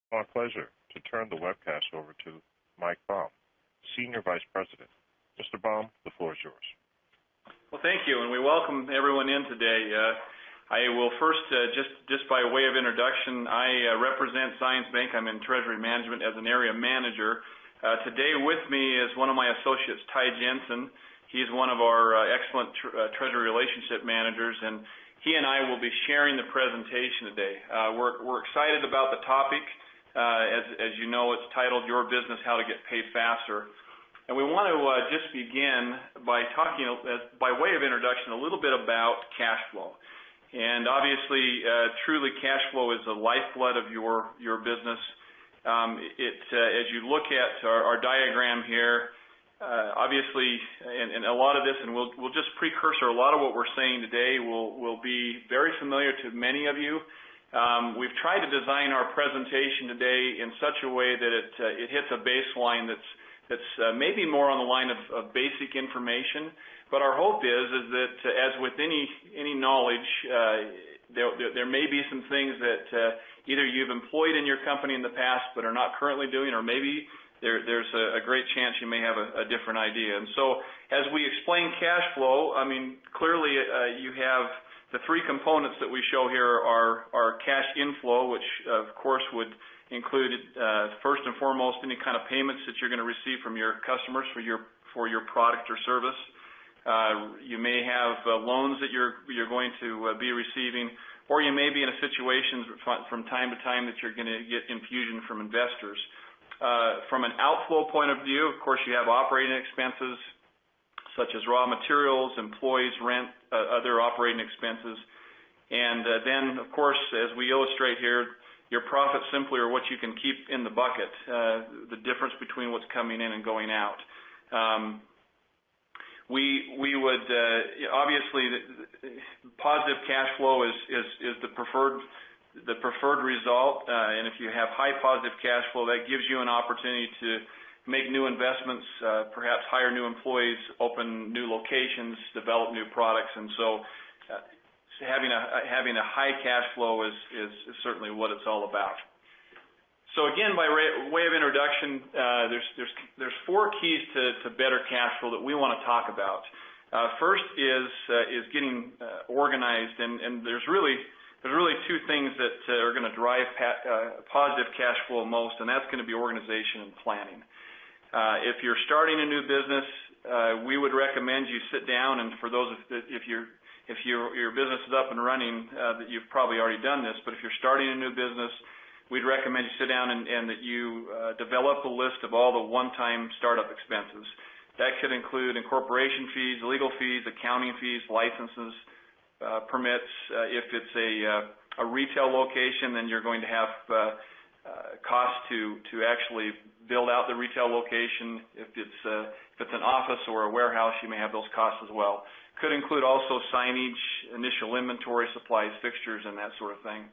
My pleasure to turn the webcast over to Mike Baum, Senior Vice President. Mr. Baum, the floor is yours. Well, thank you, and we welcome everyone in today. I will first, just by way of introduction, I represent Zions Bank. I'm in Treasury Management as an area manager. Today with me is one of my associates, Ty Jensen. He's one of our excellent Treasury Relationship Managers, and he and I will be sharing the presentation today. We're excited about the topic. As you know, it's titled Your Business, How to Get Paid Faster. And we want to just begin by talking, by way of introduction, a little bit about cash flow. And obviously, truly, cash flow is the lifeblood of your business. As you look at our diagram here, obviously, and a lot of this, and we'll just precursor, a lot of what we're saying today will be very familiar to many of you. We've tried to design our presentation today in such a way that it hits a baseline that's maybe more on the line of basic information, but our hope is that as with any knowledge, there may be some things that either you've employed in your company in the past but are not currently doing, or maybe there's a great chance you may have a different idea. And so as we explain cash flow, I mean, clearly you have the three components that we show here are cash inflow, which of course would include first and foremost any kind of payments that you're going to receive from your customers for your product or service. You may have loans that you're going to be receiving, or you may be in a situation from time to time that you're going to get infusion from investors. From an outflow point of view, of course, you have operating expenses such as raw materials, employees, rent, other operating expenses. And then, of course, as we illustrate here, your profits simply are what you can keep in the bucket, the difference between what's coming in and going out. We would obviously positive cash flow is the preferred result, and if you have high positive cash flow, that gives you an opportunity to make new investments, perhaps hire new employees, open new locations, develop new products, and so having a high cash flow is certainly what it's all about. So again, by way of introduction, there's four keys to better cash flow that we want to talk about. First is getting organized, and there's really two things that are going to drive positive cash flow most, and that's going to be organization and planning. If you're starting a new business, we would recommend you sit down, and for those if your business is up and running, that you've probably already done this, but if you're starting a new business, we'd recommend you sit down and that you develop a list of all the one-time startup expenses. That could include incorporation fees, legal fees, accounting fees, licenses, permits. If it's a retail location, then you're going to have costs to actually build out the retail location. If it's an office or a warehouse, you may have those costs as well. Could include also signage, initial inventory, supplies, fixtures, and that sort of thing.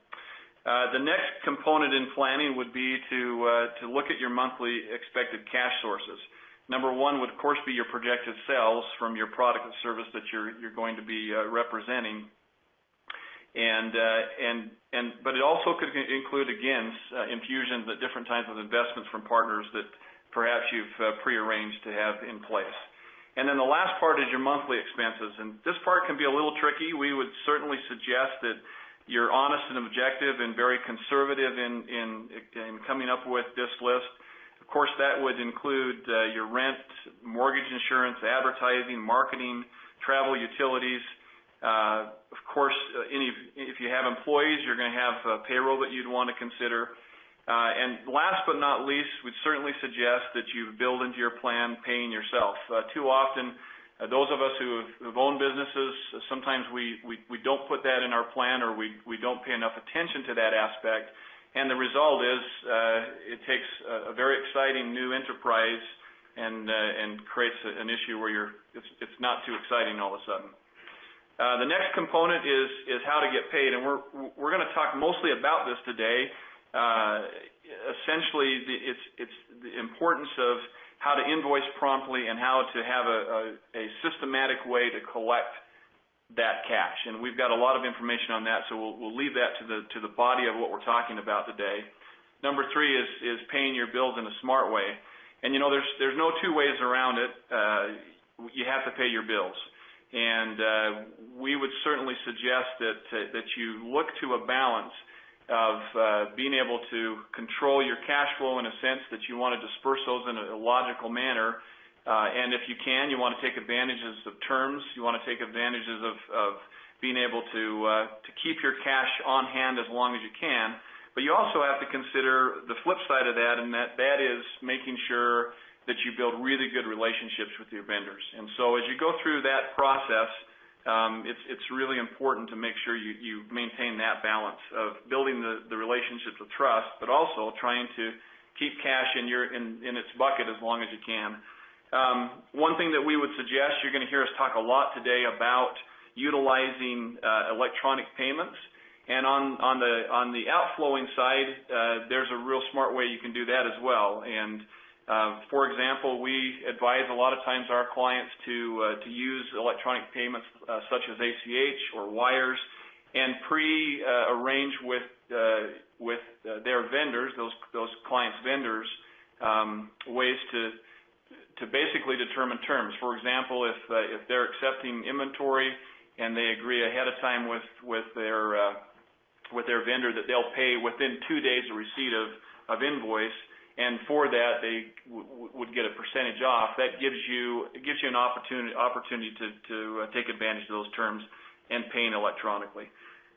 The next component in planning would be to look at your monthly expected cash sources. Number one would, of course, be your projected sales from your product and service that you're going to be representing. But it also could include, again, infusions at different types of investments from partners that perhaps you've prearranged to have in place. And then the last part is your monthly expenses. And this part can be a little tricky. We would certainly suggest that you're honest and objective and very conservative in coming up with this list. Of course, that would include your rent, mortgage insurance, advertising, marketing, travel, utilities. Of course, if you have employees, you're going to have payroll that you'd want to consider. And last but not least, we'd certainly suggest that you build into your plan paying yourself. Too often, those of us who've owned businesses, sometimes we don't put that in our plan, or we don't pay enough attention to that aspect. And the result is it takes a very exciting new enterprise and creates an issue where it's not too exciting all of a sudden. The next component is how to get paid, and we're going to talk mostly about this today. Essentially, it's the importance of how to invoice promptly and how to have a systematic way to collect that cash. And we've got a lot of information on that, so we'll leave that to the body of what we're talking about today. Number 3 is paying your bills in a smart way. And there's no two ways around it. You have to pay your bills. And we would certainly suggest that you look to a balance of being able to control your cash flow in a sense that you want to disperse those in a logical manner. And if you can, you want to take advantages of terms. You want to take advantages of being able to keep your cash on hand as long as you can. But you also have to consider the flip side of that, and that is making sure that you build really good relationships with your vendors. And so as you go through that process, it's really important to make sure you maintain that balance of building the relationships of trust, but also trying to keep cash in its bucket as long as you can. One thing that we would suggest, you're going to hear us talk a lot today about utilizing electronic payments. And on the outflowing side, there's a real smart way you can do that as well. And for example, we advise a lot of times our clients to use electronic payments such as ACH or wires, and pre-arrange with their vendors, those clients' vendors, ways to basically determine terms. For example, if they're accepting inventory and they agree ahead of time with their vendor that they'll pay within 2 days of receipt of invoice, and for that they would get a percentage off. That gives you an opportunity to take advantage of those terms and paying electronically.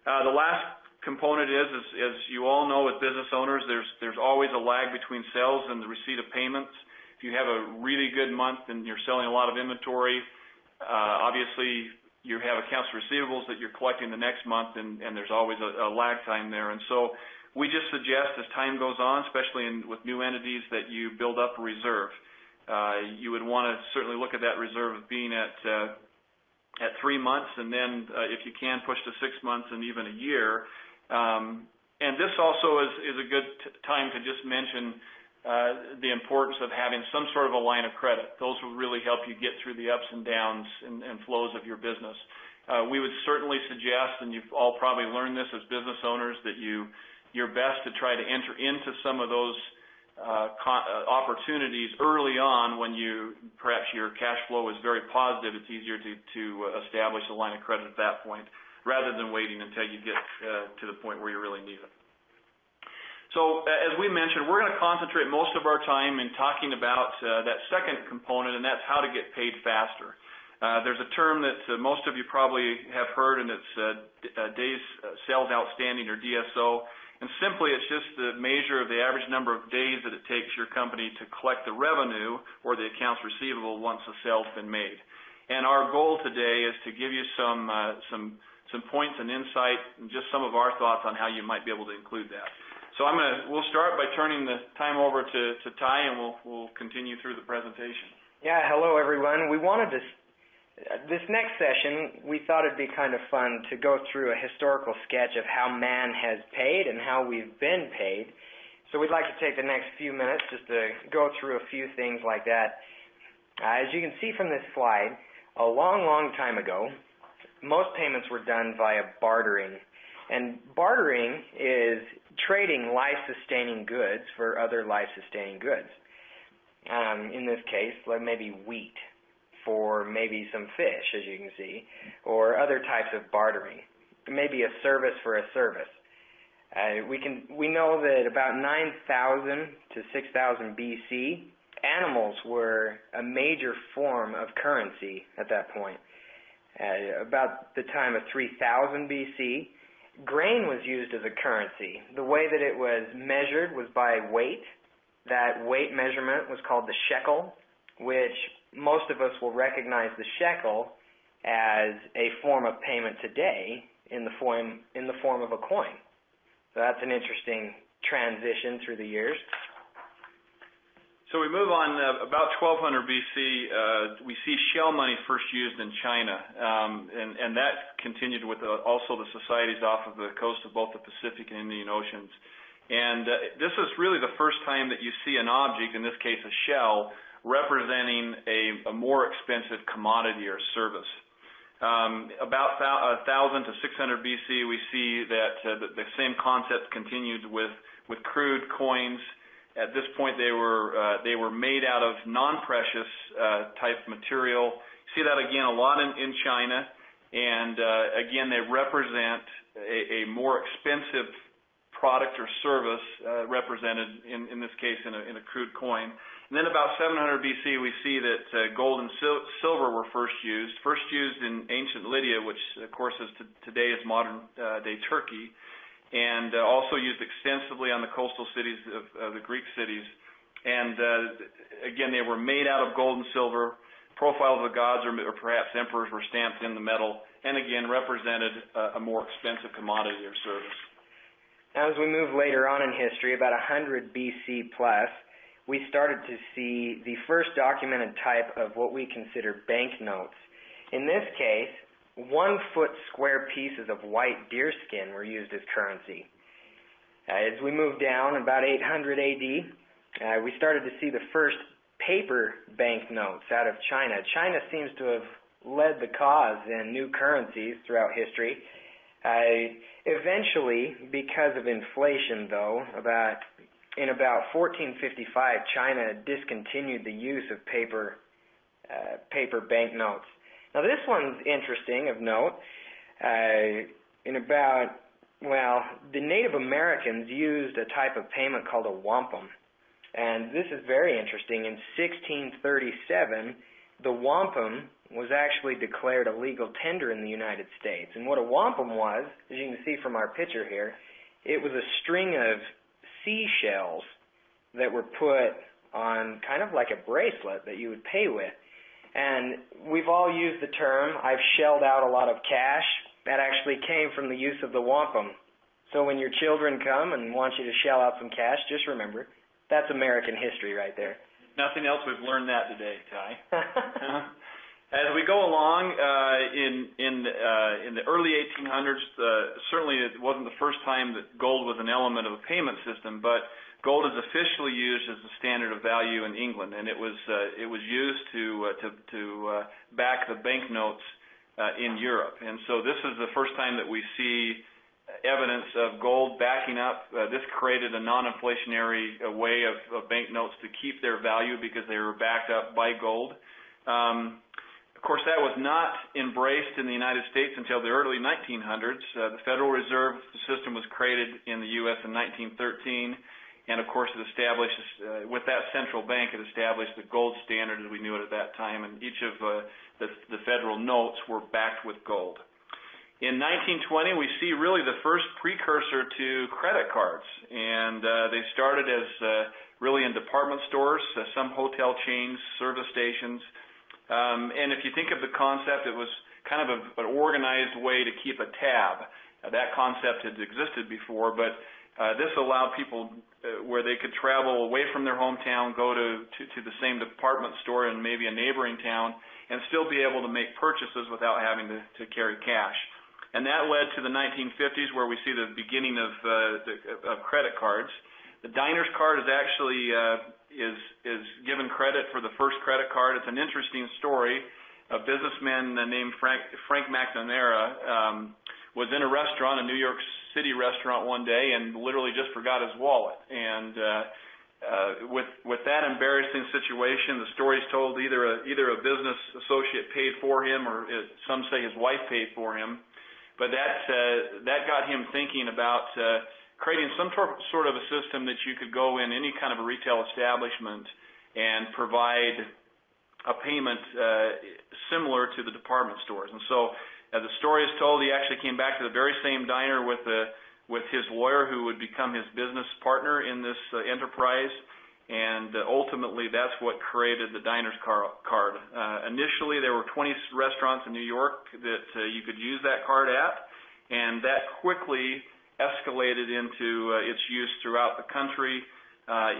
The last component is, as you all know, as business owners, there's always a lag between sales and the receipt of payments. If you have a really good month and you're selling a lot of inventory, obviously you have accounts receivables that you're collecting the next month, and there's always a lag time there. And so we just suggest as time goes on, especially with new entities, that you build up a reserve. You would want to certainly look at that reserve of being at 3 months, and then if you can, push to 6 months and even a year. And this also is a good time to just mention the importance of having some sort of a line of credit. Those will really help you get through the ups and downs and flows of your business. We would certainly suggest, and you've all probably learned this as business owners, that you're best to try to enter into some of those opportunities early on when perhaps your cash flow is very positive. It's easier to establish a line of credit at that point rather than waiting until you get to the point where you really need it. So as we mentioned, we're going to concentrate most of our time in talking about that second component, and that's how to get paid faster. There's a term that most of you probably have heard, and it's days sales outstanding, or DSO. And simply, it's just the measure of the average number of days that it takes your company to collect the revenue or the accounts receivable once the sale's been made. And our goal today is to give you some points and insight and just some of our thoughts on how you might be able to include that. So we'll start by turning the time over to Ty, and we'll continue through the presentation. Yeah, hello everyone. We wanted this next session, we thought it'd be kind of fun to go through a historical sketch of how man has paid and how we've been paid. So we'd like to take the next few minutes just to go through a few things like that. As you can see from this slide, a long, long time ago, most payments were done via bartering. And bartering is trading life-sustaining goods for other life-sustaining goods. In this case, like maybe wheat for maybe some fish, as you can see, or other types of bartering. Maybe a service for a service. We know that about 9,000 to 6,000 BC, animals were a major form of currency at that point. About the time of 3000 BC, grain was used as a currency. The way that it was measured was by weight. That weight measurement was called the shekel, which most of us will recognize the shekel as a form of payment today in the form of a coin. So that's an interesting transition through the years. So we move on, about 1200 BC, we see shell money first used in China, and that continued with also the societies off of the coast of both the Pacific and Indian Oceans. And this is really the first time that you see an object, in this case a shell, representing a more expensive commodity or service. About 1000 to 600 BC, we see that the same concept continued with with crude coins. At this point, they were made out of non-precious type material. You see that again a lot in China, and again, they represent a more expensive product or service represented in this case in a crude coin. And then about 700 BC, we see that gold and silver were first used in ancient Lydia, which of course today is modern day Turkey, and also used extensively on the coastal cities of the Greek cities. And again, they were made out of gold and silver. Profiles of gods or perhaps emperors were stamped in the metal, and again represented a more expensive commodity or service. Now, as we move later on in history, about 100 BC plus, we started to see the first documented type of what we consider banknotes. In this case, 1-foot square pieces of white deerskin were used as currency. As we move down, about 800 AD, we started to see the first paper banknotes out of China. China seems to have led the cause in new currencies throughout history. Eventually, because of inflation, though, in about 1455, China discontinued the use of paper banknotes. Now, this one's interesting of note. The Native Americans used a type of payment called a wampum. And this is very interesting. In 1637, the wampum was actually declared a legal tender in the United States. And what a wampum was, as you can see from our picture here, it was a string of seashells that were put on kind of like a bracelet that you would pay with. And we've all used the term, I've shelled out a lot of cash. That actually came from the use of the wampum. So when your children come and want you to shell out some cash, just remember, that's American history right there. Nothing else, we've learned that today, Ty. As we go along in the early 1800s, certainly it wasn't the first time that gold was an element of a payment system, but gold is officially used as the standard of value in England, and it was used to back the banknotes in Europe. And so this is the first time that we see evidence of gold backing up. This created a non-inflationary way of banknotes to keep their value because they were backed up by gold. Of course, that was not embraced in the United States until the early 1900s. The Federal Reserve System was created in the U.S. in 1913, and of course it established, with that central bank, it established the gold standard as we knew it at that time, and each of the federal notes were backed with gold. In 1920, we see really the first precursor to credit cards, and they started as really in department stores, some hotel chains, service stations. And if you think of the concept, it was kind of an organized way to keep a tab. That concept had existed before, but this allowed people where they could travel away from their hometown, go to the same department store in maybe a neighboring town, and still be able to make purchases without having to carry cash. And that led to the 1950s, where we see the beginning of credit cards. The diner's card is actually is given credit for the first credit card. It's an interesting story. A businessman named Frank McNamara was in a restaurant, a New York City restaurant one day, and literally just forgot his wallet. And with that embarrassing situation, the story's told either a business associate paid for him, or some say his wife paid for him. But that got him thinking about creating some sort of a system that you could go in any kind of a retail establishment and provide a payment similar to the department stores. And so, as the story is told, he actually came back to the very same diner with his lawyer, who would become his business partner in this enterprise. And ultimately, that's what created the diner's card. Initially, there were 20 restaurants in New York that you could use that card at, and that quickly escalated into its use throughout the country.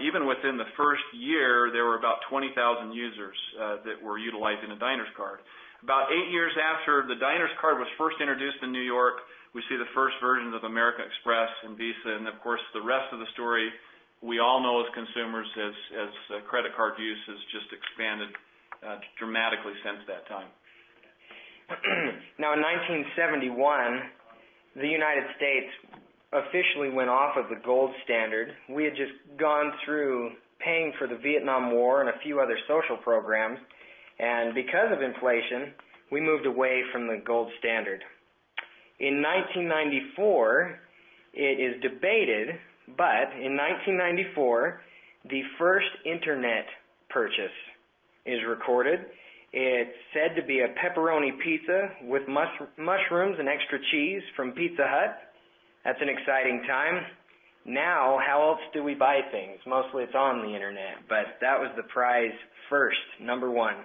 Even within the first year, there were about 20,000 users that were utilizing a diner's card. About 8 years after the diner's card was first introduced in New York, we see the first versions of American Express and Visa, and of course the rest of the story we all know as consumers as credit card use has just expanded dramatically since that time. Now, in 1971, the United States officially went off of the gold standard. We had just gone through paying for the Vietnam War and a few other social programs, and because of inflation, we moved away from the gold standard. In 1994, it is debated, but in 1994, the first internet purchase is recorded. It's said to be a pepperoni pizza with mushrooms and extra cheese from Pizza Hut. That's an exciting time. Now, how else do we buy things? Mostly it's on the internet, but that was the prize first, number one.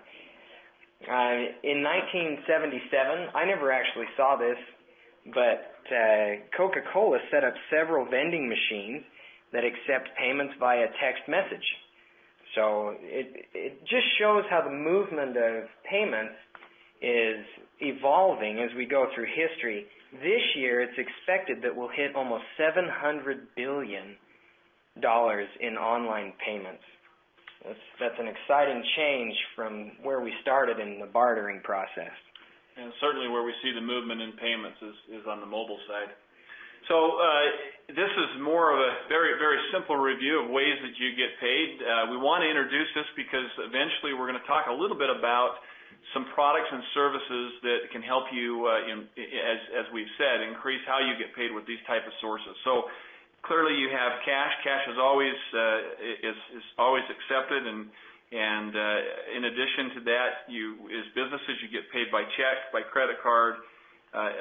In 1977, I never actually saw this, but Coca-Cola set up several vending machines that accept payments via text message. So it just shows how the movement of payments is evolving as we go through history. This year, it's expected that we'll hit almost $700 billion in online payments. That's an exciting change from where we started in the bartering process. And certainly where we see the movement in payments is on the mobile side. So this is more of a very, very simple review of ways that you get paid. We want to introduce this because eventually we're going to talk a little bit about some products and services that can help you, as we've said, increase how you get paid with these type of sources. So clearly you have cash. Cash is always accepted, and in addition to that, as businesses, you get paid by check, by credit card,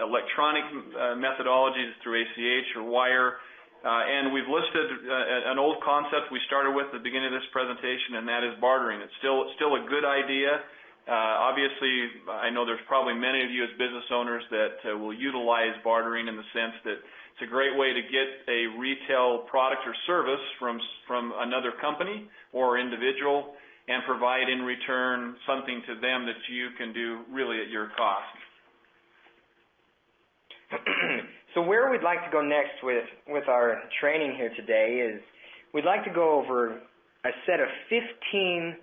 electronic methodologies through ACH or wire. And we've listed an old concept we started with at the beginning of this presentation, and that is bartering. It's still a good idea. Obviously, I know there's probably many of you as business owners that will utilize bartering in the sense that it's a great way to get a retail product or service from another company or individual and provide in return something to them that you can do really at your cost. So where we'd like to go next with our training here today is we'd like to go over a set of 15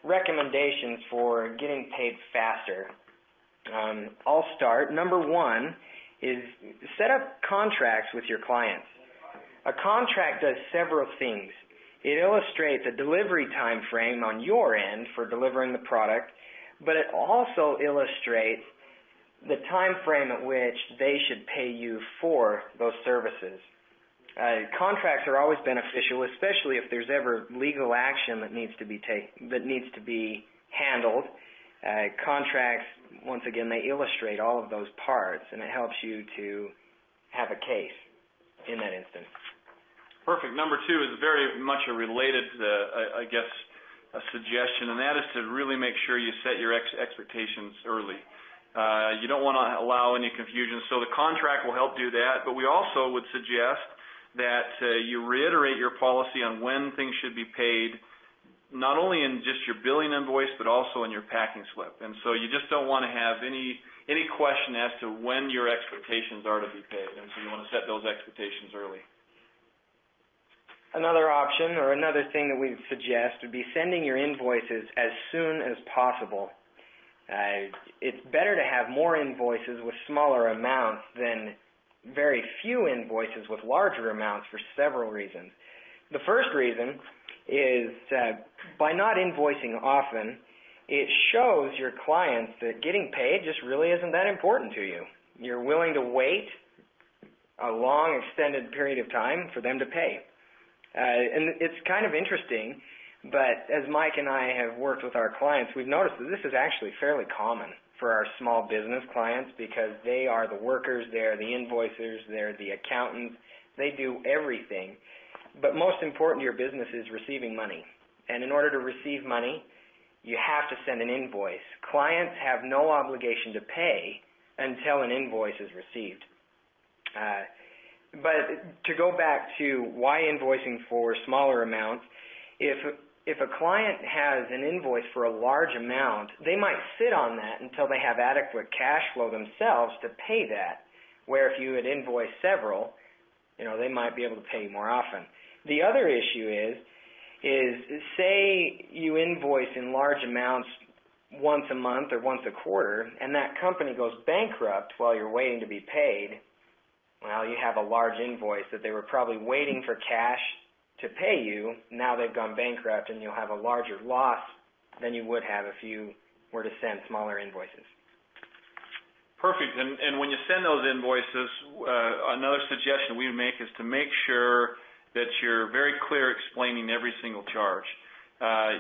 recommendations for getting paid faster. I'll start. Number one is set up contracts with your clients. A contract does several things. It illustrates a delivery time frame on your end for delivering the product, but it also illustrates the time frame at which they should pay you for those services. Contracts are always beneficial, especially if there's ever legal action that needs to be handled. Contracts, once again, they illustrate all of those parts, and it helps you to have a case in that instance. Perfect. Number two is very much a related, a suggestion, and that is to really make sure you set your expectations early. You don't want to allow any confusion, so the contract will help do that, but we also would suggest that you reiterate your policy on when things should be paid, not only in just your billing invoice, but also in your packing slip. And so you just don't want to have any question as to when your expectations are to be paid, and so you want to set those expectations early. Another option, or another thing that we suggest, would be sending your invoices as soon as possible. It's better to have more invoices with smaller amounts than very few invoices with larger amounts for several reasons. The first reason is by not invoicing often, it shows your clients that getting paid just really isn't that important to you. You're willing to wait a long, extended period of time for them to pay. And it's kind of interesting, but as Mike and I have worked with our clients, we've noticed that this is actually fairly common for our small business clients because they are the workers, they're the invoicers, they're the accountants, they do everything. But most important to your business is receiving money. And in order to receive money, you have to send an invoice. Clients have no obligation to pay until an invoice is received. But to go back to why invoicing for smaller amounts, if a client has an invoice for a large amount, they might sit on that until they have adequate cash flow themselves to pay that, where if you had invoiced several, they might be able to pay you more often. The other issue is say you invoice in large amounts once a month or once a quarter, and that company goes bankrupt while you're waiting to be paid, Well, you have a large invoice that they were probably waiting for cash to pay you. Now they've gone bankrupt, and you'll have a larger loss than you would have if you were to send smaller invoices. Perfect. And when you send those invoices, another suggestion we make is to make sure that you're very clear explaining every single charge.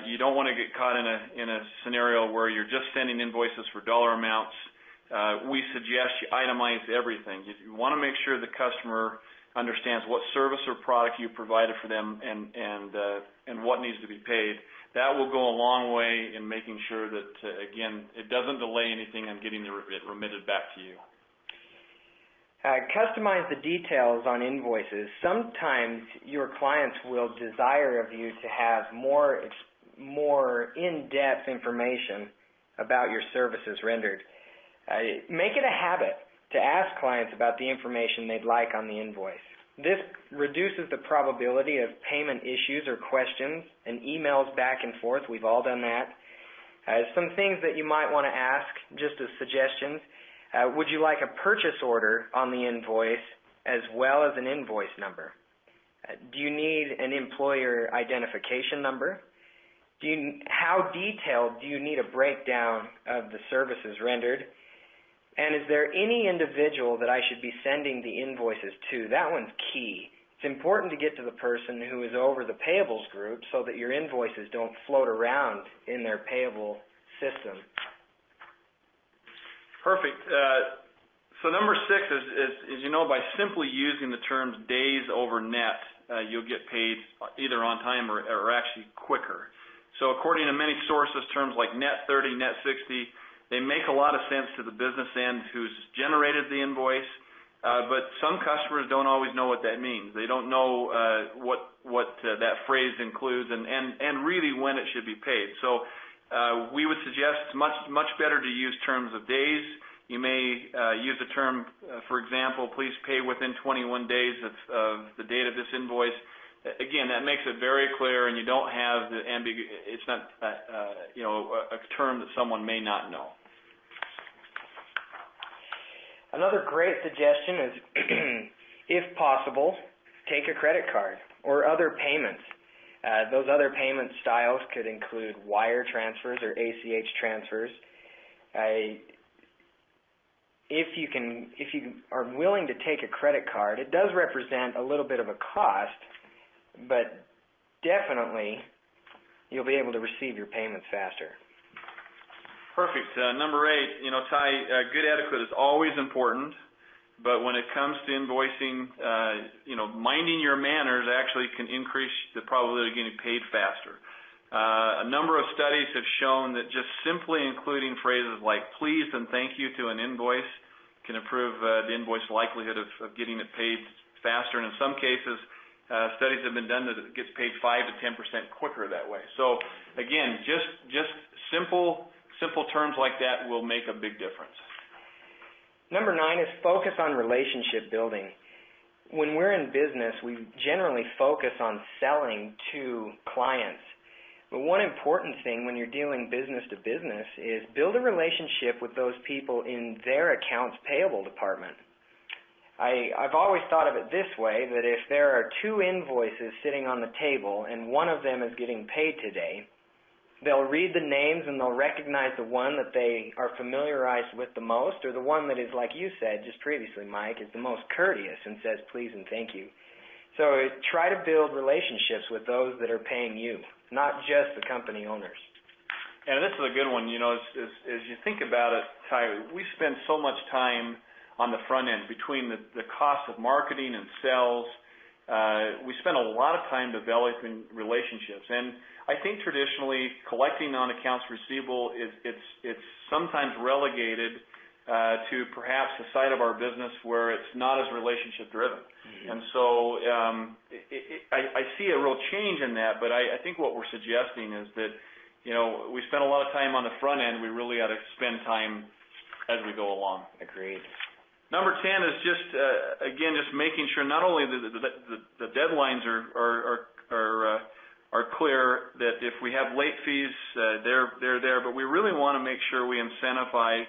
You don't want to get caught in a scenario where you're just sending invoices for dollar amounts. We suggest you itemize everything. You want to make sure the customer understands what service or product you provided for them and what needs to be paid. That will go a long way in making sure that, again, it doesn't delay anything on getting it remitted back to you. Customize the details on invoices. Sometimes your clients will desire of you to have more in-depth information about your services rendered. Make it a habit to ask clients about the information they'd like on the invoice. This reduces the probability of payment issues or questions and emails back and forth. We've all done that. Some things that you might want to ask, just as suggestions. Would you like a purchase order on the invoice as well as an invoice number? Do you need an employer identification number? How detailed do you need a breakdown of the services rendered? And is there any individual that I should be sending the invoices to? That one's key. It's important to get to the person who is over the payables group so that your invoices don't float around in their payable system. Perfect. So number 6 is, you know, by simply using the terms days over net, you'll get paid either on time or actually quicker. So according to many sources, terms like net 30, net 60, they make a lot of sense to the business end who's generated the invoice, but some customers don't always know what that means. They don't know what that phrase includes and really when it should be paid. So we would suggest it's much better to use terms of days. You may use the term, for example, please pay within 21 days of the date of this invoice. Again, that makes it very clear, and you don't have the it's not a term that someone may not know. Another great suggestion is, if possible, take a credit card or other payments. Those other payment styles could include wire transfers or ACH transfers. If you are willing to take a credit card, it does represent a little bit of a cost, but definitely you'll be able to receive your payments faster. Perfect. Number 8, Ty, good etiquette is always important, but when it comes to invoicing, minding your manners actually can increase the probability of getting paid faster. A number of studies have shown that just simply including phrases like please and thank you to an invoice can improve the invoice likelihood of getting it paid faster, and in some cases, studies have been done that it gets paid 5 to 10% quicker that way. So again, just simple terms like that will make a big difference. Number 9 is focus on relationship building. When we're in business, we generally focus on selling to clients. But one important thing when you're dealing business to business is build a relationship with those people in their accounts payable department. I've always thought of it this way, that if there are 2 invoices sitting on the table and one of them is getting paid today, they'll read the names and they'll recognize the one that they are familiarized with the most, or the one that is, like you said just previously, Mike, is the most courteous and says please and thank you. So try to build relationships with those that are paying you, not just the company owners. And this is a good one. As you think about it, Ty, we spend so much time on the front end between the cost of marketing and sales. We spend a lot of time developing relationships, and I think traditionally collecting on accounts receivable it's sometimes relegated to perhaps a side of our business where it's not as relationship driven. Mm-hmm. And so I see a real change in that, but I think what we're suggesting is that we spend a lot of time on the front end. We really ought to spend time as we go along. Agreed. Number 10 is just making sure not only the deadlines are clear, that if we have late fees, they're there, but we really want to make sure we incentivize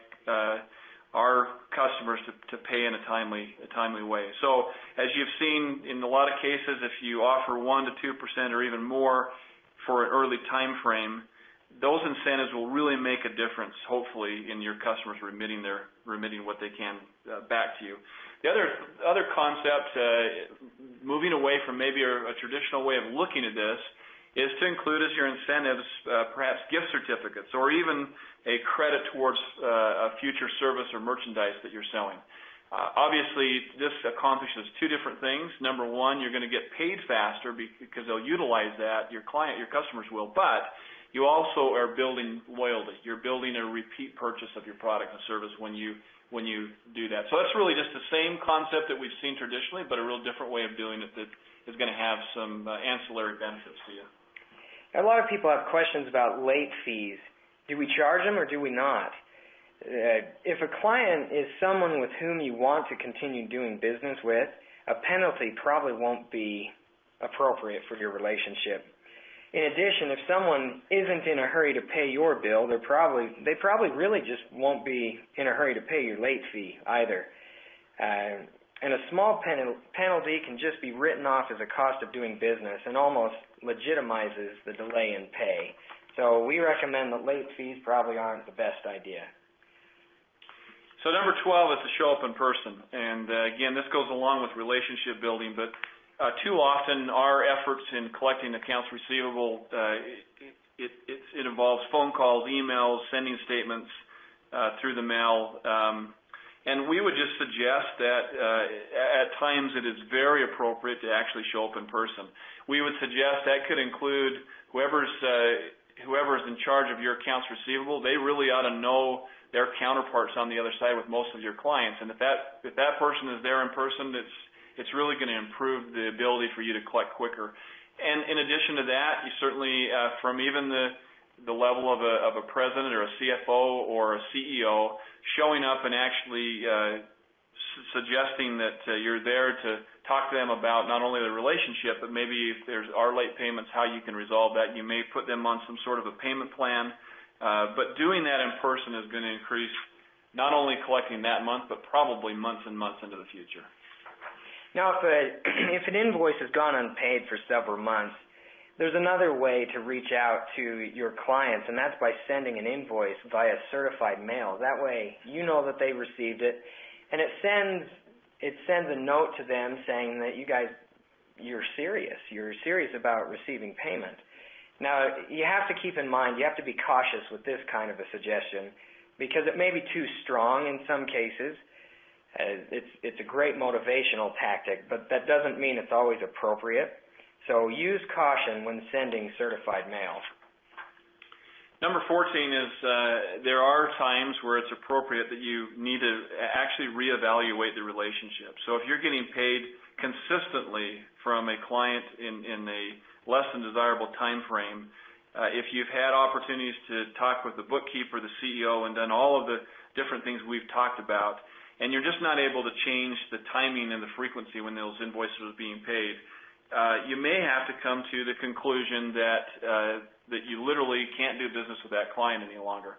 our customers to pay in a timely way. So as you've seen in a lot of cases, if you offer 1 to 2% or even more for an early time frame, those incentives will really make a difference, hopefully, in your customers remitting what they can back to you. The other concept, moving away from maybe a traditional way of looking at this, is to include as your incentives perhaps gift certificates or even a credit towards a future service or merchandise that you're selling. Obviously, this accomplishes two different things. Number one, you're going to get paid faster because they'll utilize that. Your customers will, but you also are building loyalty. You're building a repeat purchase of your product and service when you do that. So that's really just the same concept that we've seen traditionally, but a real different way of doing it that is going to have some ancillary benefits to you. A lot of people have questions about late fees. Do we charge them or do we not? If a client is someone with whom you want to continue doing business with, a penalty probably won't be appropriate for your relationship. In addition, if someone isn't in a hurry to pay your bill, they probably really just won't be in a hurry to pay your late fee either. And a small penalty can just be written off as a cost of doing business and almost legitimizes the delay in pay. So we recommend that late fees probably aren't the best idea. So number 12 is to show up in person. And again, this goes along with relationship building, but too often our efforts in collecting accounts receivable, it involves phone calls, emails, sending statements through the mail. And we would just suggest that at times it is very appropriate to actually show up in person. We would suggest that could include whoever's in charge of your accounts receivable. They really ought to know their counterparts on the other side with most of your clients. And if that person is there in person, it's really going to improve the ability for you to collect quicker. And in addition to that, you certainly, from even the level of a president or a CFO or a CEO, showing up and actually suggesting that you're there to talk to them about not only the relationship, but maybe if there are late payments, how you can resolve that. You may put them on some sort of a payment plan, but doing that in person is going to increase not only collecting that month, but probably months and months into the future. Now, if an invoice has gone unpaid for several months, there's another way to reach out to your clients, and that's by sending an invoice via certified mail. That way, you know that they received it, and it sends a note to them saying that you're serious about receiving payment. Now, you have to keep in mind, you have to be cautious with this kind of a suggestion because it may be too strong in some cases. It's a great motivational tactic, but that doesn't mean it's always appropriate. So use caution when sending certified mail. Number 14 is there are times where it's appropriate that you need to actually reevaluate the relationship. So if you're getting paid consistently from a client in a less than desirable time frame, if you've had opportunities to talk with the bookkeeper, the CEO, and done all of the different things we've talked about, and you're just not able to change the timing and the frequency when those invoices are being paid, you may have to come to the conclusion that you literally can't do business with that client any longer.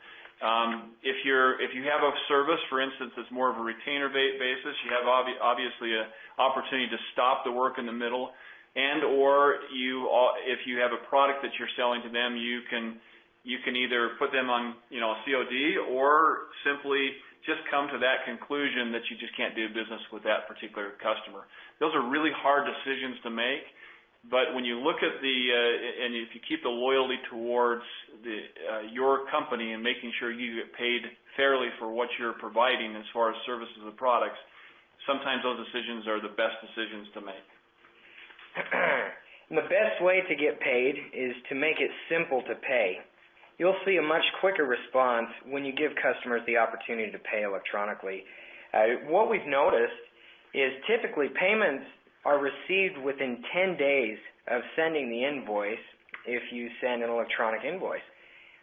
If you have a service, for instance, that's more of a retainer basis, you have obviously an opportunity to stop the work in the middle, or if you have a product that you're selling to them, you can either put them on COD or simply just come to that conclusion that you just can't do business with that particular customer. Those are really hard decisions to make, but when you look at and if you keep the loyalty towards your company and making sure you get paid fairly for what you're providing as far as services and products, sometimes those decisions are the best decisions to make. The best way to get paid is to make it simple to pay. You'll see a much quicker response when you give customers the opportunity to pay electronically. What we've noticed is typically payments are received within 10 days of sending the invoice if you send an electronic invoice.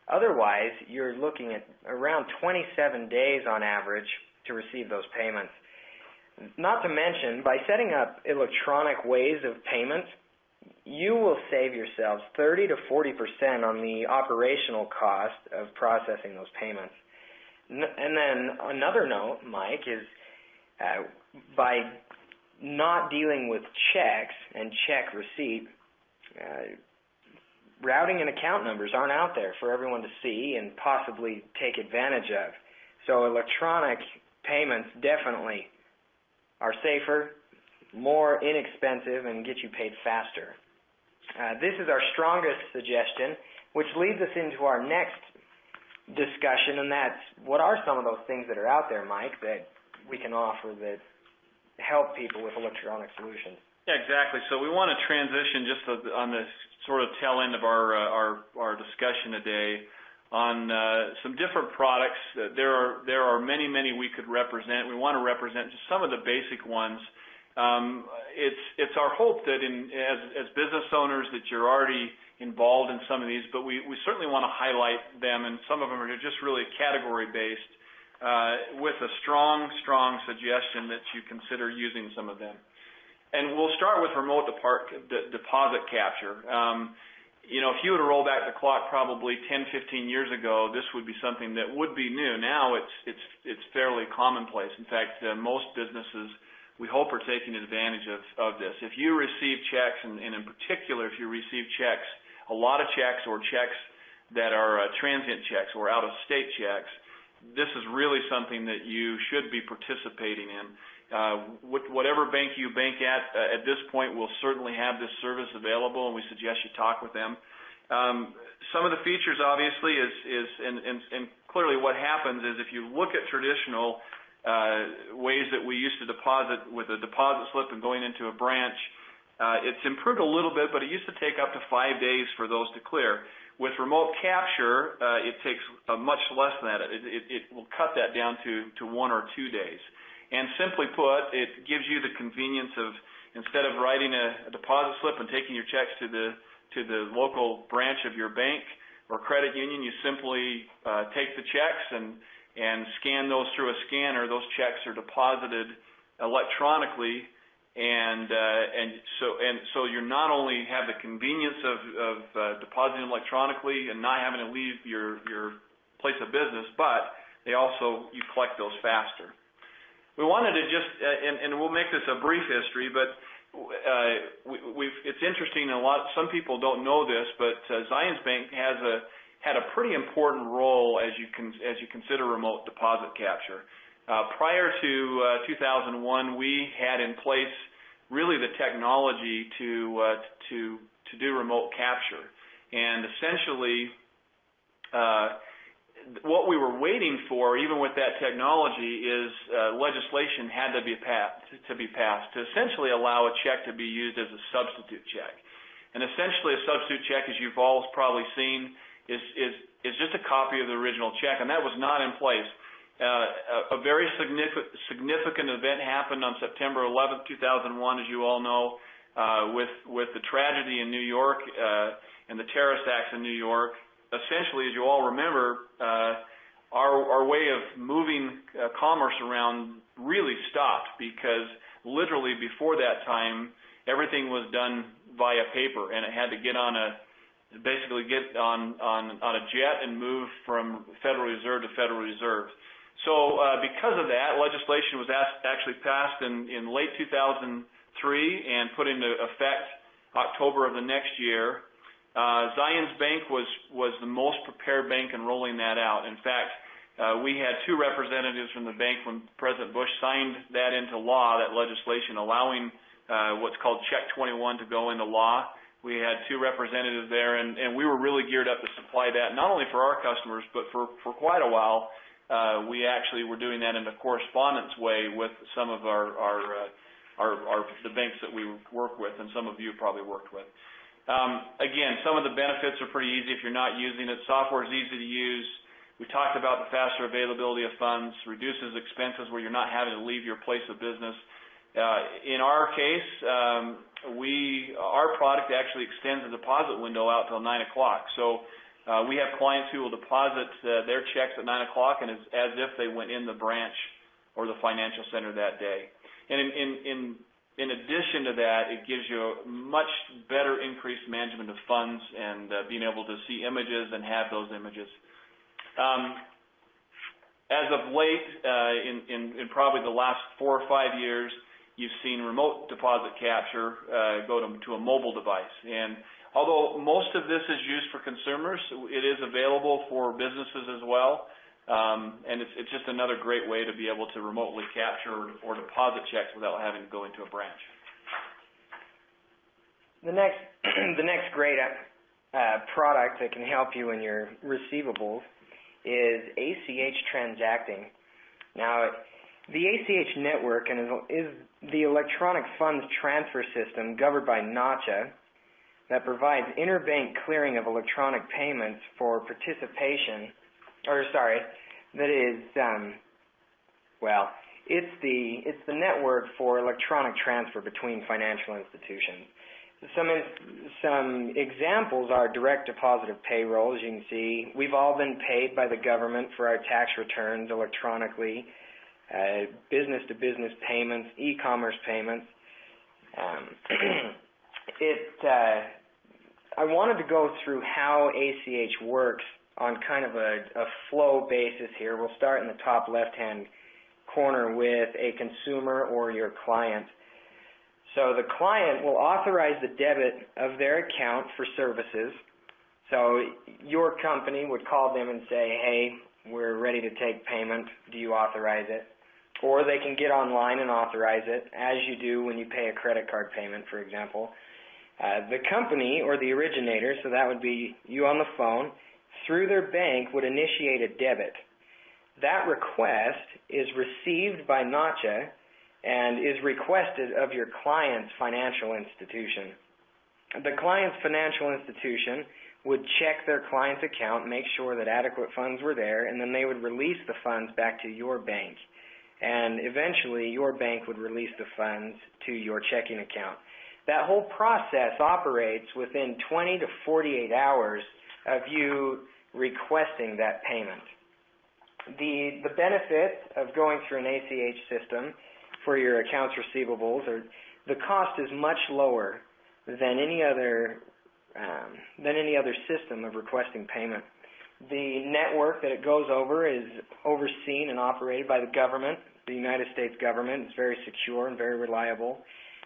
Otherwise, you're looking at around 27 days on average to receive those payments. Not to mention, by setting up electronic ways of payments, you will save yourselves 30 to 40% on the operational cost of processing those payments. And then another note, Mike, is by not dealing with checks and check receipt, routing and account numbers aren't out there for everyone to see and possibly take advantage of. So electronic payments definitely are safer, more inexpensive, and get you paid faster. This is our strongest suggestion, which leads us into our next discussion, and that's what are some of those things that are out there, Mike, that we can offer that help people with electronic solutions. Yeah, exactly. So we want to transition just on the sort of tail end of our discussion today on some different products. There are many we could represent. We want to represent just some of the basic ones. It's our hope that as business owners that you're already involved in some of these, but we certainly want to highlight them, and some of them are just really category based. With a strong suggestion that you consider using some of them. And we'll start with remote deposit capture. If you were to roll back the clock probably 10-15 years ago, this would be something that would be new. Now it's fairly commonplace. In fact, most businesses, we hope, are taking advantage of this. If you receive checks, and in particular if you receive checks, a lot of checks or checks that are transient checks or out-of-state checks, this is really something that you should be participating in. Whatever bank you bank at this point will certainly have this service available, and we suggest you talk with them. Some of the features, obviously, is clearly what happens is if you look at traditional ways that we used to deposit with a deposit slip and going into a branch, it's improved a little bit, but it used to take up to 5 days for those to clear. With remote capture, it takes much less than that. It will cut that down to 1 or 2 days. And simply put, it gives you the convenience of, instead of writing a deposit slip and taking your checks to the local branch of your bank or credit union, you simply take the checks and scan those through a scanner. Those checks are deposited electronically. And so you not only have the convenience of depositing electronically and not having to leave your place of business, but you collect those faster. We wanted to just, and we'll make this a brief history, but it's interesting. Some people don't know this, but Zions Bank had a pretty important role as you consider remote deposit capture. Prior to 2001, we had in place really the technology to do remote capture, and essentially what we were waiting for, even with that technology, is legislation had to be passed to essentially allow a check to be used as a substitute check. And essentially, a substitute check, as you've all probably seen, is just a copy of the original check, and that was not in place. A very significant event happened on September 11th, 2001, as you all know, with the tragedy in New York and the terrorist acts in New York. Essentially, as you all remember, our way of moving commerce around really stopped, because literally before that time, everything was done via paper, and it had to get on a jet and move from Federal Reserve to Federal Reserve. So because of that, legislation was actually passed in late 2003 and put into effect October of the next year. Zions Bank was the most prepared bank in rolling that out. In fact, we had 2 representatives from the bank when President Bush signed that into law, that legislation allowing what's called Check 21 to go into law. We had 2 representatives there, and we were really geared up to supply that, not only for our customers, but for quite a while. We actually were doing that in a correspondence way with some of the banks that we work with, and some of you probably worked with. Again, some of the benefits are pretty easy if you're not using it. Software is easy to use. We talked about the faster availability of funds, reduces expenses where you're not having to leave your place of business. In our case, our product actually extends the deposit window out till 9 o'clock. So we have clients who will deposit their checks at 9 o'clock, and it's as if they went in the branch or the financial center that day. And in addition to that, it gives you a much better increased management of funds and being able to see images and have those images. As of late, in probably the last 4 or 5 years, you've seen remote deposit capture go to a mobile device. And although most of this is used for consumers, it is available for businesses as well. And it's just another great way to be able to remotely capture or deposit checks without having to go into a branch. The next great product that can help you in your receivables is ACH transacting. Now, the ACH network is the electronic funds transfer system governed by NACHA that provides interbank clearing of electronic payments for participation, it's the network for electronic transfer between financial institutions. Some examples are direct deposit of payroll. As you can see, we've all been paid by the government for our tax returns electronically, business-to-business payments, e-commerce payments. I wanted to go through how ACH works on kind of a flow basis here. We'll start in the top left-hand corner with a consumer or your client. So the client will authorize the debit of their account for services. So your company would call them and say, hey, we're ready to take payment. Do you authorize it? Or they can get online and authorize it, as you do when you pay a credit card payment, for example. The company or the originator, so that would be you on the phone, through their bank would initiate a debit. That request is received by NACHA and is requested of your client's financial institution. The client's financial institution would check their client's account, make sure that adequate funds were there, and then they would release the funds back to your bank. And eventually, your bank would release the funds to your checking account. That whole process operates within 20 to 48 hours of you requesting that payment. The benefit of going through an ACH system for your accounts receivables, or the cost is much lower than any other system of requesting payment. The network that it goes over is overseen and operated by the government, the United States government. It's very secure and very reliable.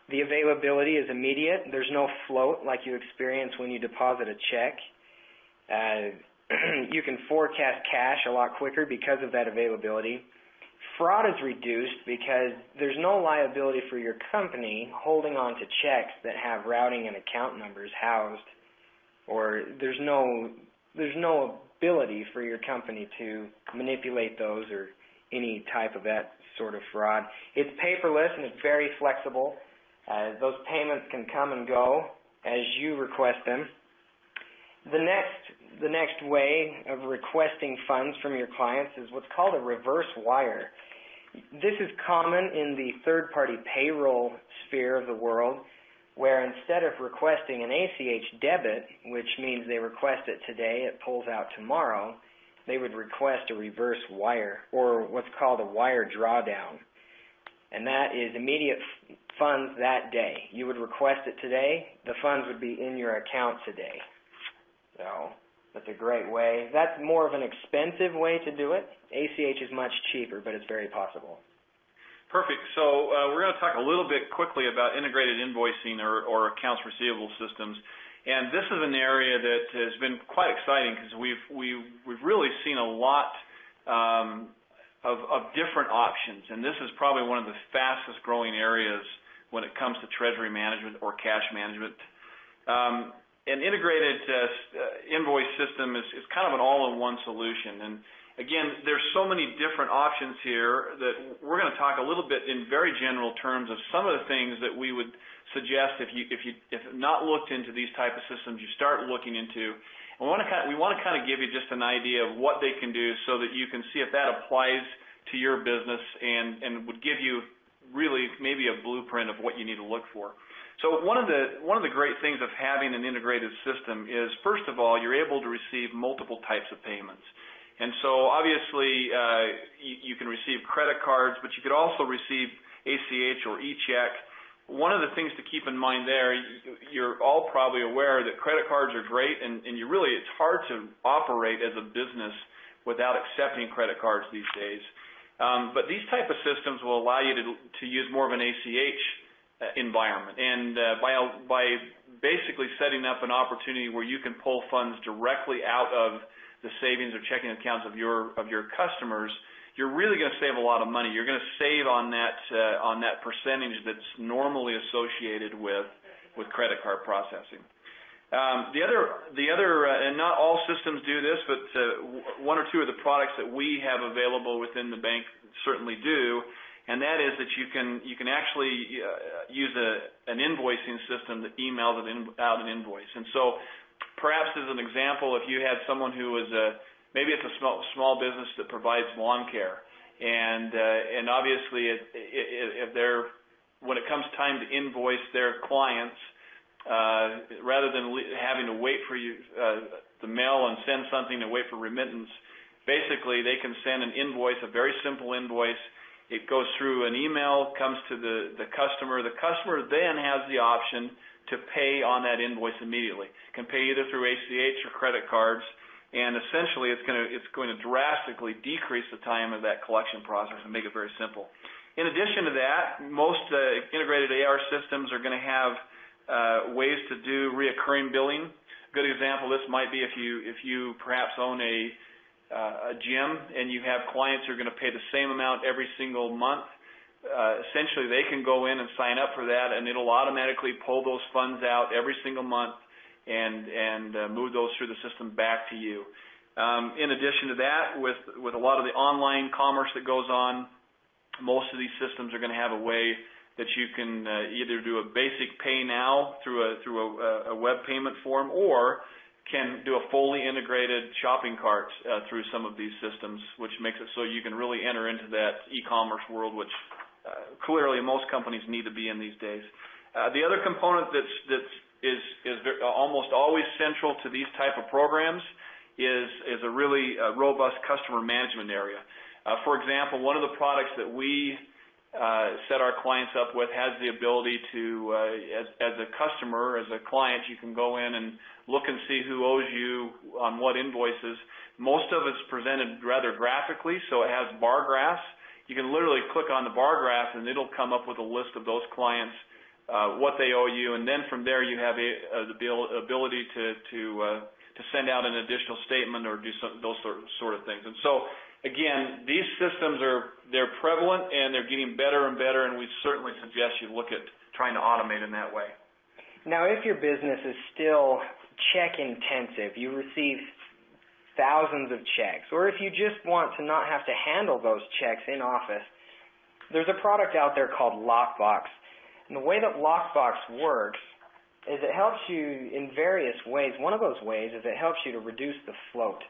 The availability is immediate. There's no float like you experience when you deposit a check. You can forecast cash a lot quicker because of that availability. Fraud is reduced because there's no liability for your company holding on to checks that have routing and account numbers housed, or there's no ability for your company to manipulate those or any type of that sort of fraud. It's paperless and it's very flexible. Those payments can come and go as you request them. The next way of requesting funds from your clients is what's called a reverse wire. This is common in the third-party payroll sphere of the world, where instead of requesting an ACH debit, which means they request it today, it pulls out tomorrow, they would request a reverse wire, or what's called a wire drawdown. And that is immediate funds that day. You would request it today, the funds would be in your account today. So that's a great way. That's more of an expensive way to do it. ACH is much cheaper, but it's very possible. Perfect. So we're going to talk a little bit quickly about integrated invoicing or accounts receivable systems. And this is an area that has been quite exciting because we've really seen a lot of different options. And this is probably one of the fastest growing areas when it comes to treasury management or cash management. An integrated invoice system is kind of an all-in-one solution. And again, there's so many different options here that we're going to talk a little bit in very general terms of some of the things that we would suggest if not looked into these type of systems, you start looking into. And we want to kind of give you just an idea of what they can do so that you can see if that applies to your business and would give you really maybe a blueprint of what you need to look for. So one of the great things of having an integrated system is, first of all, you're able to receive multiple types of payments. And so obviously you can receive credit cards, but you could also receive ACH or e-check. One of the things to keep in mind there, you're all probably aware that credit cards are great, and it's hard to operate as a business without accepting credit cards these days. But these type of systems will allow you to use more of an ACH environment, and by basically setting up an opportunity where you can pull funds directly out of the savings or checking accounts of your customers, you're really going to save a lot of money. You're going to save on that percentage that's normally associated with credit card processing. The other, and not all systems do this, but one or two of the products that we have available within the bank certainly do, and that is that you can actually use an invoicing system that emails out an invoice. And so, perhaps as an example, if you had someone who was maybe it's a small business that provides lawn care, and obviously if they're, when it comes time to invoice their clients, rather than having to wait for the mail and send something and wait for remittance, basically they can send an invoice, a very simple invoice. It goes through an email, comes to the customer. The customer then has the option to pay on that invoice immediately. Can pay either through ACH or credit cards, and essentially it's going to drastically decrease the time of that collection process and make it very simple. In addition to that, most integrated AR systems are going to have ways to do reoccurring billing. A good example of this might be if you perhaps own a gym and you have clients who are going to pay the same amount every single month. Essentially, they can go in and sign up for that, and it'll automatically pull those funds out every single month and move those through the system back to you. In addition to that, with a lot of the online commerce that goes on, most of these systems are going to have a way that you can either do a basic pay now through a web payment form, or can do a fully integrated shopping cart through some of these systems, which makes it so you can really enter into that e-commerce world, which clearly most companies need to be in these days. The other component that is almost always central to these type of programs is a really robust customer management area. For example, one of the products that we set our clients up with has the ability to, as a customer, as a client, you can go in and look and see who owes you on what invoices. Most of it's presented rather graphically, so it has bar graphs. You can literally click on the bar graph and it'll come up with a list of those clients, what they owe you, and then from there you have the ability to send out an additional statement or do those sort of things. And so, again, these systems they're prevalent and they're getting better and better, and we certainly suggest you look at trying to automate in that way. Now, if your business is still check-intensive, you receive thousands of checks, or if you just want to not have to handle those checks in office, there's a product out there called Lockbox. And the way that Lockbox works is it helps you in various ways. One of those ways is it helps you to reduce the float.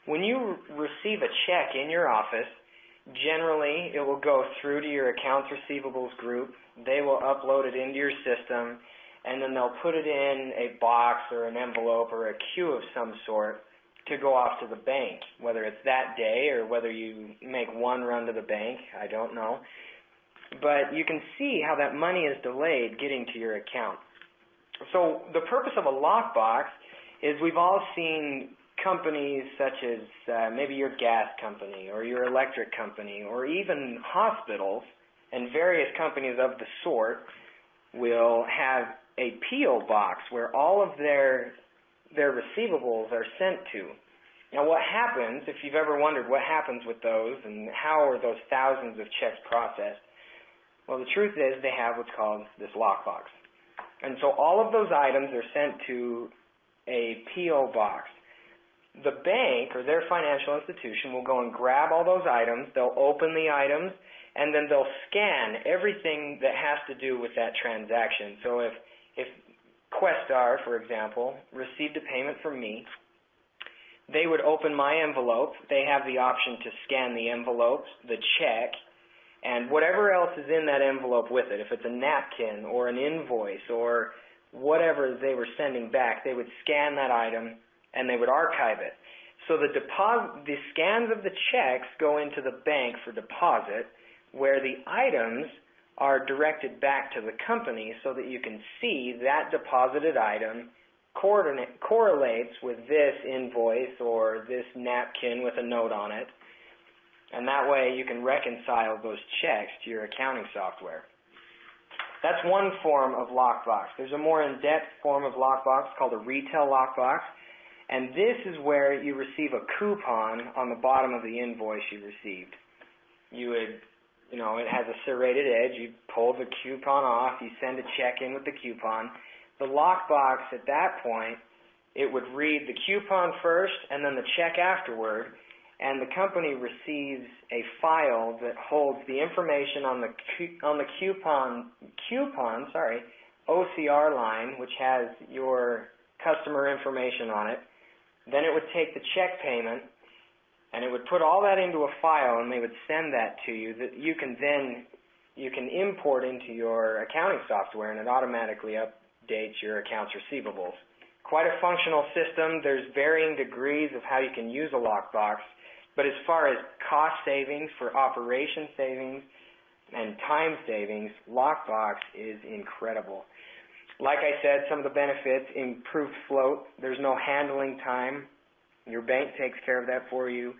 When you receive a check in your office, generally it will go through to your accounts receivables group. They will upload it into your system, and then they'll put it in a box or an envelope or a queue of some sort to go off to the bank, whether it's that day or whether you make one run to the bank, I don't know. But you can see how that money is delayed getting to your account. So the purpose of a lockbox is we've all seen companies such as maybe your gas company or your electric company or even hospitals and various companies of the sort will have a P.O. box where all of their receivables are sent to. Now what happens, if you've ever wondered what happens with those and how are those thousands of checks processed, well, the truth is they have what's called this lockbox. And so all of those items are sent to a P.O. box. The bank or their financial institution will go and grab all those items, they'll open the items, and then they'll scan everything that has to do with that transaction. So if Questar, for example, received a payment from me, they would open my envelope. They have the option to scan the envelope, the check, and whatever else is in that envelope with it. If it's a napkin or an invoice or whatever they were sending back, they would scan that item and they would archive it. So the scans of the checks go into the bank for deposit, where the items are directed back to the company so that you can see that deposited item correlates with this invoice or this napkin with a note on it, and that way you can reconcile those checks to your accounting software. That's one form of lockbox. There's a more in-depth form of lockbox called a retail lockbox, and this is where you receive a coupon on the bottom of the invoice you received. It has a serrated edge. You pull the coupon off. You send a check in with the coupon. The lockbox at that point, it would read the coupon first and then the check afterward, and the company receives a file that holds the information on the coupon OCR line, which has your customer information on it. Then it would take the check payment, and it would put all that into a file, and they would send that to you that you can import into your accounting software, and it automatically updates your accounts receivables. Quite a functional system. There's varying degrees of how you can use a lockbox, but as far as cost savings for operation savings and time savings, lockbox is incredible. Like I said, some of the benefits: improved float. There's no handling time. Your bank takes care of that for you.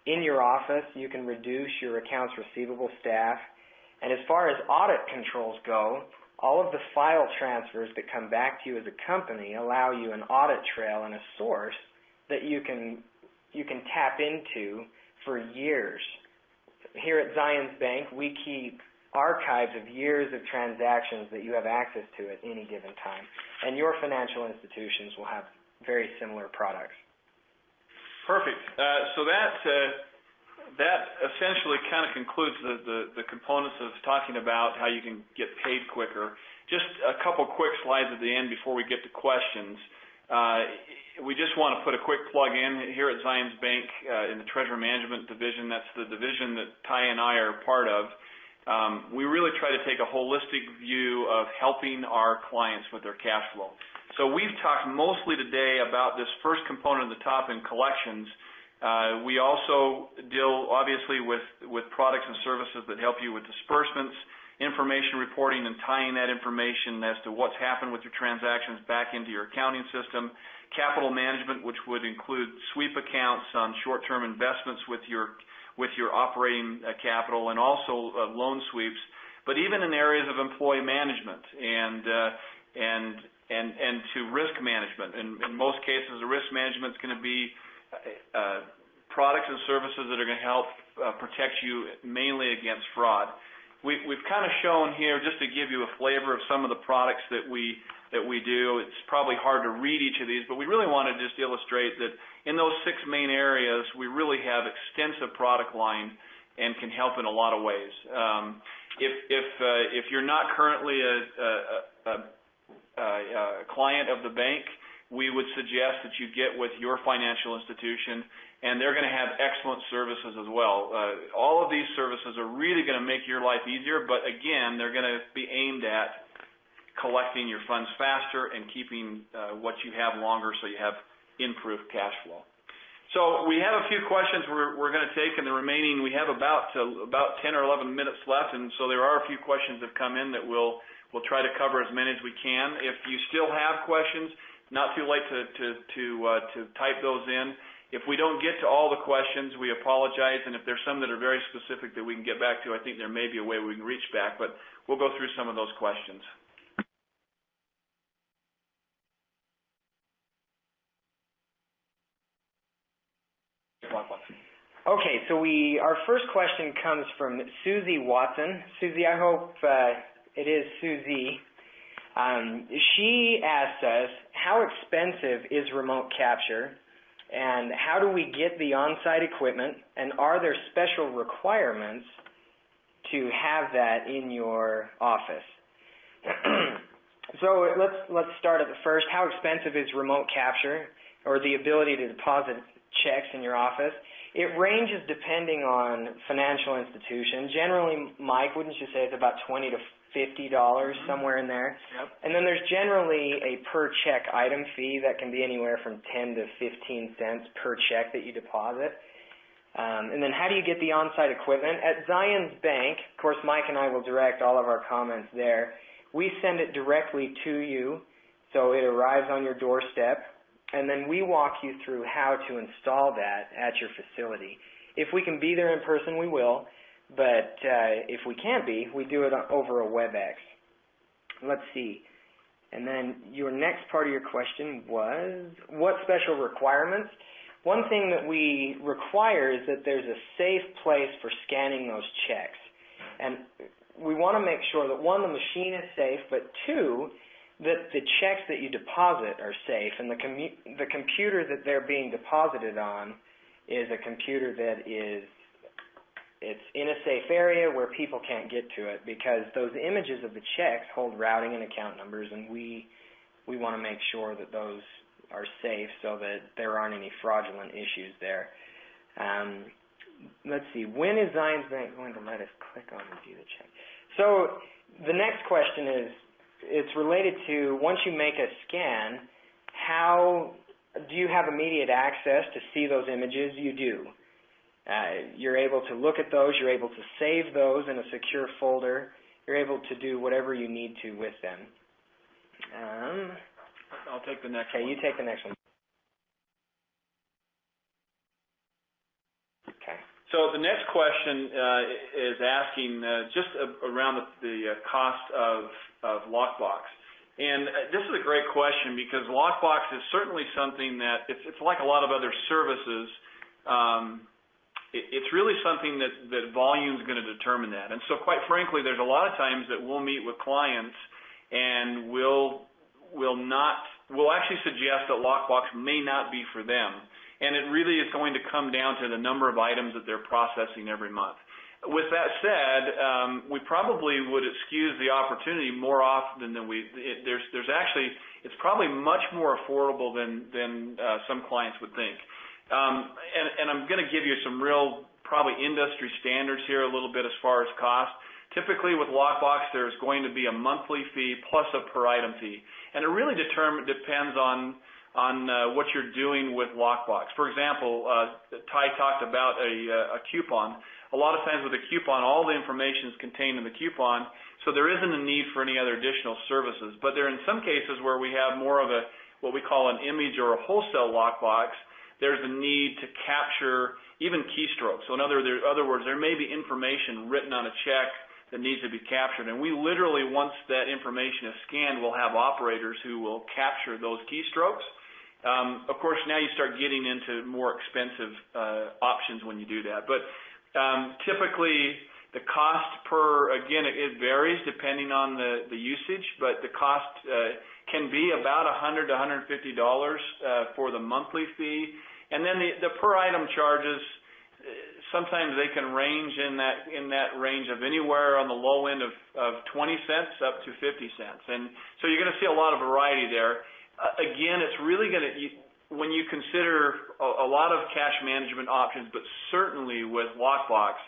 In your office, you can reduce your accounts receivable staff. And as far as audit controls go, all of the file transfers that come back to you as a company allow you an audit trail and a source that you can tap into for years. Here at Zions Bank, we keep archives of years of transactions that you have access to at any given time. And your financial institutions will have very similar products. Perfect. So that essentially kind of concludes the components of talking about how you can get paid quicker. Just a couple quick slides at the end before we get to questions. We just want to put a quick plug in here at Zions Bank in the Treasury Management Division. That's the division that Ty and I are part of. We really try to take a holistic view of helping our clients with their cash flow. So we've talked mostly today about this first component at the top in collections. We also deal, obviously, with products and services that help you with disbursements, information reporting, and tying that information as to what's happened with your transactions back into your accounting system, capital management, which would include sweep accounts on short-term investments with your operating capital, and also loan sweeps, but even in areas of employee management and to risk management. In most cases, the risk management is going to be products and services that are going to help protect you mainly against fraud. We've kind of shown here, just to give you a flavor of some of the products that we do. It's probably hard to read each of these, but we really want to just illustrate that in those 6 main areas, we really have extensive product line and can help in a lot of ways. If you're not currently a client of the bank, we would suggest that you get with your financial institution, and they're going to have excellent services as well. All of these services are really going to make your life easier, but again, they're going to be aimed at collecting your funds faster and keeping what you have longer so you have improved cash flow. So we have a few questions we're going to take, and the remaining, we have about 10 or 11 minutes left, and so there are a few questions that have come in that we'll try to cover as many as we can. If you still have questions, not too late to type those in. If we don't get to all the questions, we apologize, and if there's some that are very specific that we can get back to, I think there may be a way we can reach back, but we'll go through some of those questions. Okay, so our first question comes from Susie Watson. Susie, I hope it is Susie. She asks us, how expensive is remote capture, and how do we get the on-site equipment, and are there special requirements to have that in your office? So let's start at the first. How expensive is remote capture, or the ability to deposit checks in your office? It ranges depending on financial institution. Generally, Mike, wouldn't you say it's about $20 to $50, somewhere in there? Yep. And then there's generally a per check item fee that can be anywhere from 10 to 15 cents per check that you deposit. And then how do you get the on-site equipment? At Zions Bank, of course, Mike and I will direct all of our comments there. We send it directly to you So it arrives on your doorstep, and then we walk you through how to install that at your facility. If we can be there in person, we will, but if we can't be, we do it over a WebEx. Let's see. And then your next part of your question was, what special requirements? One thing that we require is that there's a safe place for scanning those checks. And we want to make sure that, one, the machine is safe, but two, that the checks that you deposit are safe. And the computer that they're being deposited on is a computer that it's in a safe area where people can't get to it, because those images of the checks hold routing and account numbers, and we want to make sure that those are safe so that there aren't any fraudulent issues there. Let's see, when is Zions Bank going to let us click on and view the check? So the next question is, it's related to, once you make a scan, how do you have immediate access to see those images? You do. You're able to look at those. You're able to save those in a secure folder. You're able to do whatever you need to with them. I'll take the next one. Okay, you take the next one. Okay. So the next question is asking just around the cost of lockbox. And this is a great question, because lockbox is certainly something that it's like a lot of other services. It's really something that volume is going to determine that. And so quite frankly, there's a lot of times that we'll meet with clients and we'll actually suggest that lockbox may not be for them. And it really is going to come down to the number of items that they're processing every month. With that said, we probably would excuse the opportunity more often than there's actually, it's probably much more affordable than some clients would think. And I'm going to give you some real probably industry standards here a little bit as far as cost. Typically with lockbox, there's going to be a monthly fee plus a per item fee. And it really depends on what you're doing with lockbox. For example, Ty talked about a coupon. A lot of times with a coupon, all the information is contained in the coupon, so there isn't a need for any other additional services. But there are in some cases where we have more of what we call an image or a wholesale lockbox. There's a need to capture even keystrokes. So in other words, there may be information written on a check that needs to be captured. And we literally, once that information is scanned, will have operators who will capture those keystrokes. Of course, now you start getting into more expensive options when you do that. But typically, the cost again, it varies depending on the usage, but the cost can be about $100 to $150 for the monthly fee. And then the per item charges, sometimes they can range in that range of anywhere on the low end of 20 cents up to 50 cents. And so you're going to see a lot of variety there. Again, it's really going to, when you consider a lot of cash management options, but certainly with lockbox,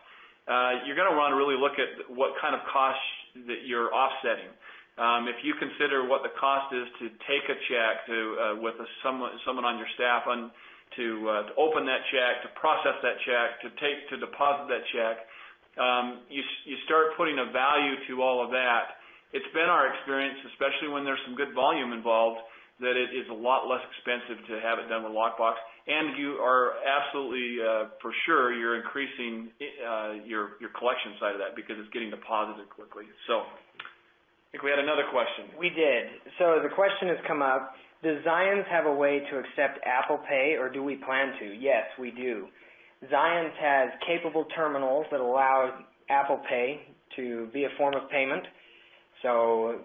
you're going to want to really look at what kind of costs that you're offsetting. If you consider what the cost is to take a check with someone on your staff to open that check, to process that check, to deposit that check, you start putting a value to all of that. It's been our experience, especially when there's some good volume involved, that it is a lot less expensive to have it done with lockbox, and you are absolutely for sure you're increasing your collection side of that because it's getting deposited quickly. So I think we had another question. We did. So the question has come up, does Zions have a way to accept Apple Pay, or do we plan to? Yes, we do. Zions has capable terminals that allow Apple Pay to be a form of payment. So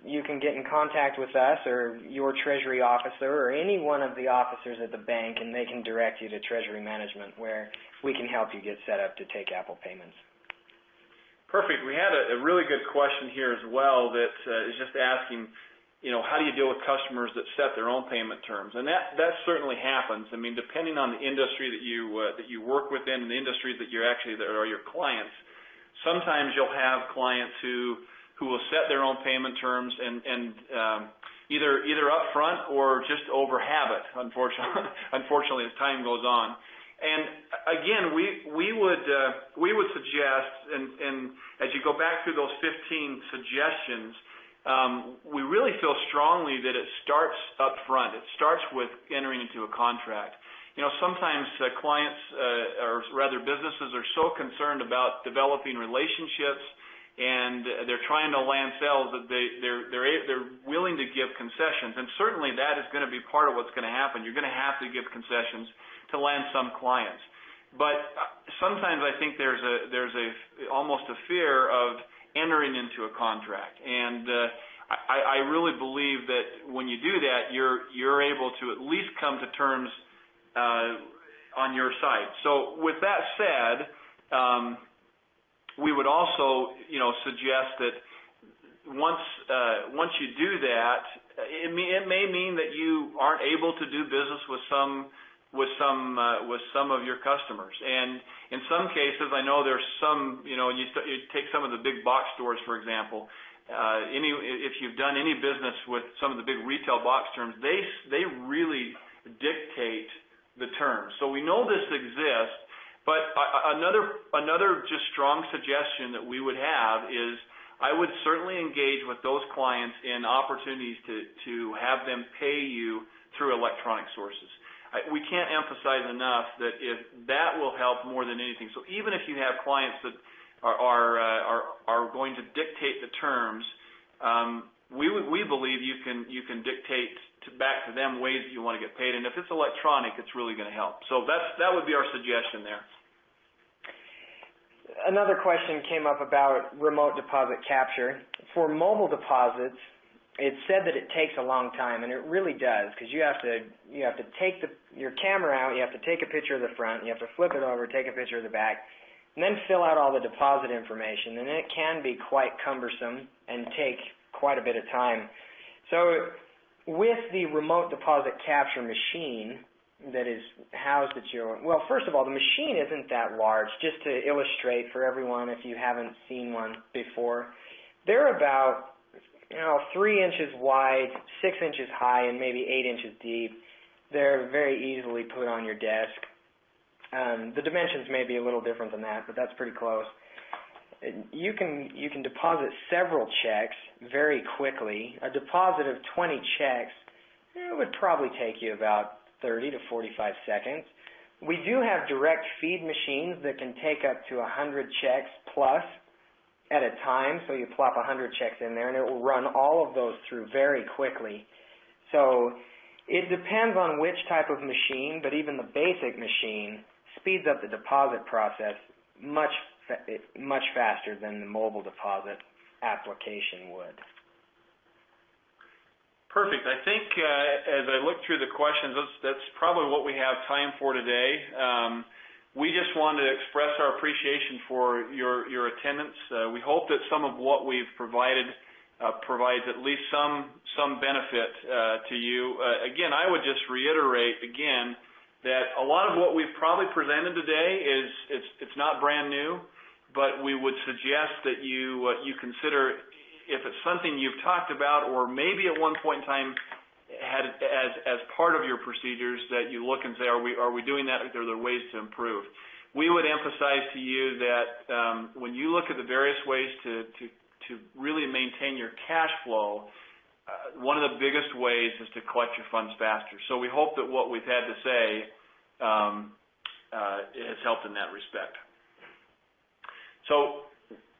you can get in contact with us or your Treasury officer or any one of the officers at the bank, and they can direct you to Treasury Management, where we can help you get set up to take Apple payments. Perfect. We had a really good question here as well that is just asking, how do you deal with customers that set their own payment terms? And that certainly happens. I mean, depending on the industry that you work within and the industries that are your clients, sometimes you'll have clients who will set their own payment terms and either up front or just over habit, unfortunately, as time goes on. And again, we would suggest, and as you go back through those 15 suggestions, we really feel strongly that it starts up front. It starts with entering into a contract. Sometimes clients, or rather businesses, are so concerned about developing relationships and they're trying to land sales that they're willing to give concessions, and certainly that is going to be part of what's going to happen. You're going to have to give concessions to land some clients, but sometimes I think there's almost a fear of entering into a contract, and I really believe that when you do that, you're able to at least come to terms on your side. So with that said, we would also, suggest that once you do that, it may mean that you aren't able to do business with some of your customers. And in some cases, I know there's some, you take some of the big box stores, for example. If you've done any business with some of the big retail box terms, they really dictate the terms. So we know this exists. But another just strong suggestion that we would have is I would certainly engage with those clients in opportunities to have them pay you through electronic sources. We can't emphasize enough that if that will help more than anything. So even if you have clients that are going to dictate the terms, we believe you can dictate back to them ways that you want to get paid, and if it's electronic, it's really going to help. So that would be our suggestion there. Another question came up about remote deposit capture. For mobile deposits, it's said that it takes a long time, and it really does, because you have to take your camera out, you have to take a picture of the front, you have to flip it over, take a picture of the back, and then fill out all the deposit information, and it can be quite cumbersome and take quite a bit of time. So with the remote deposit capture machine that is housed at well, first of all, the machine isn't that large. Just to illustrate for everyone, if you haven't seen one before, they're about 3 inches wide, 6 inches high, and maybe 8 inches deep. They're very easily put on your desk. The dimensions may be a little different than that, but that's pretty close. You can deposit several checks very quickly. A deposit of 20 checks, it would probably take you about 30 to 45 seconds. We do have direct feed machines that can take up to 100 checks plus at a time, so you plop 100 checks in there, and it will run all of those through very quickly. So it depends on which type of machine, but even the basic machine speeds up the deposit process much faster than the mobile deposit application would. Perfect. I think as I look through the questions, that's probably what we have time for today. We just wanted to express our appreciation for your attendance. We hope that some of what we've provided provides at least some benefit to you. Again, I would just reiterate again that a lot of what we've probably presented today it's not brand new, but we would suggest that you consider, if it's something you've talked about or maybe at one point in time had as part of your procedures, that you look and say, are we doing that? Are there ways to improve? We would emphasize to you that when you look at the various ways to really maintain your cash flow, one of the biggest ways is to collect your funds faster. So we hope that what we've had to say has helped in that respect. So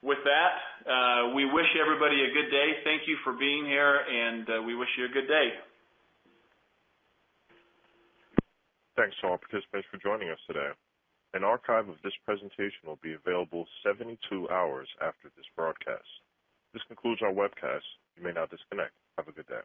with that, we wish everybody a good day. Thank you for being here, and we wish you a good day. Thanks to all participants for joining us today. An archive of this presentation will be available 72 hours after this broadcast. This concludes our webcast. You may now disconnect. Have a good day.